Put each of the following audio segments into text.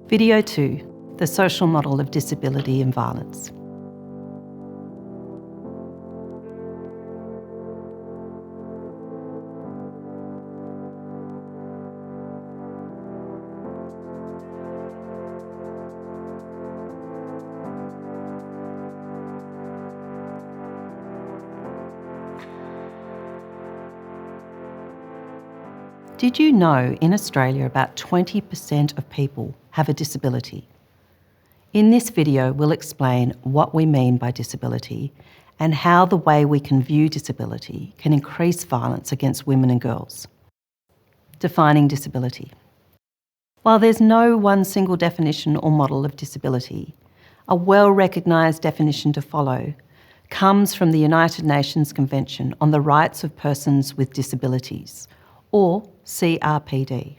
Video 2, the social model of disability and violence. Did you know in Australia about 20% of people have a disability? In this video, we'll explain what we mean by disability and how the way we can view disability can increase violence against women and girls. Defining disability. While there's no one single definition or model of disability, a well-recognised definition to follow comes from the United Nations Convention on the Rights of Persons with Disabilities, or CRPD.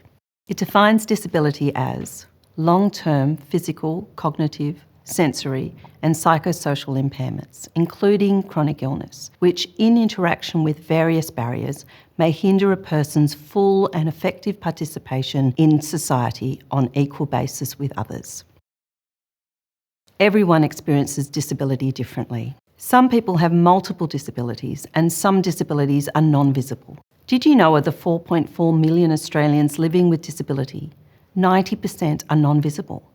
It defines disability as long-term physical, cognitive, sensory and psychosocial impairments, including chronic illness, which in interaction with various barriers may hinder a person's full and effective participation in society on equal basis with others. Everyone experiences disability differently. Some people have multiple disabilities and some disabilities are non-visible. Did you know of the 4.4 million Australians living with disability, 90% are non-visible?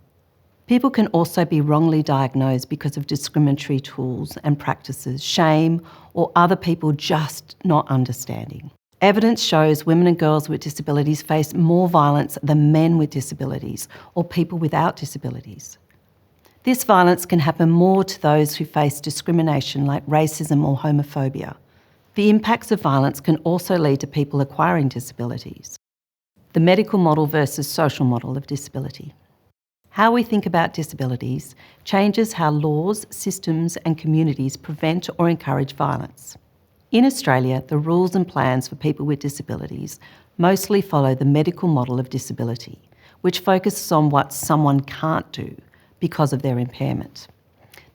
People can also be wrongly diagnosed because of discriminatory tools and practices, shame, or other people just not understanding. Evidence shows women and girls with disabilities face more violence than men with disabilities or people without disabilities. This violence can happen more to those who face discrimination like racism or homophobia. The impacts of violence can also lead to people acquiring disabilities. The medical model versus social model of disability. How we think about disabilities changes how laws, systems and communities prevent or encourage violence. In Australia, the rules and plans for people with disabilities mostly follow the medical model of disability, which focuses on what someone can't do because of their impairment.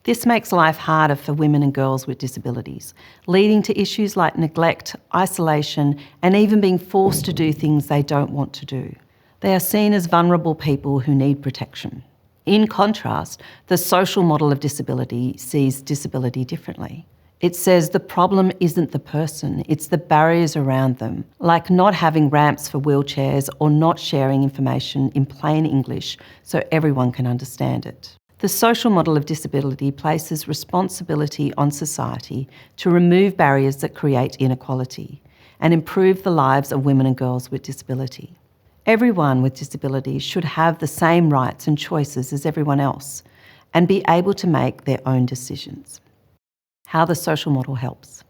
This makes life harder for women and girls with disabilities, leading to issues like neglect, isolation, and even being forced to do things they don't want to do. They are seen as vulnerable people who need protection. In contrast, the social model of disability sees disability differently. It says the problem isn't the person, it's the barriers around them, like not having ramps for wheelchairs or not sharing information in plain English so everyone can understand it. The social model of disability places responsibility on society to remove barriers that create inequality and improve the lives of women and girls with disability. Everyone with disabilities should have the same rights and choices as everyone else and be able to make their own decisions. How the social model helps.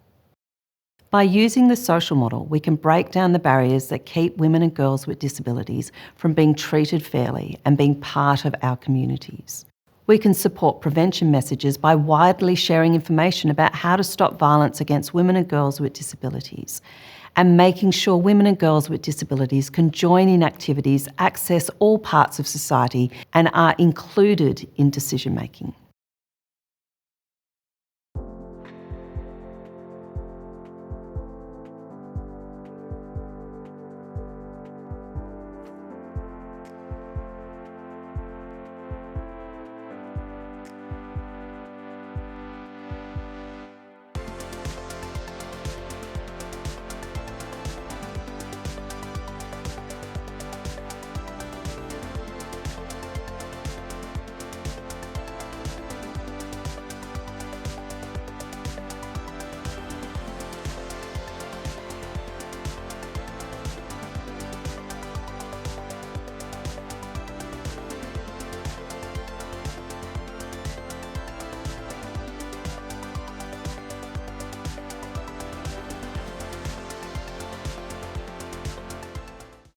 By using the social model, we can break down the barriers that keep women and girls with disabilities from being treated fairly and being part of our communities. We can support prevention messages by widely sharing information about how to stop violence against women and girls with disabilities and making sure women and girls with disabilities can join in activities, access all parts of society and are included in decision making.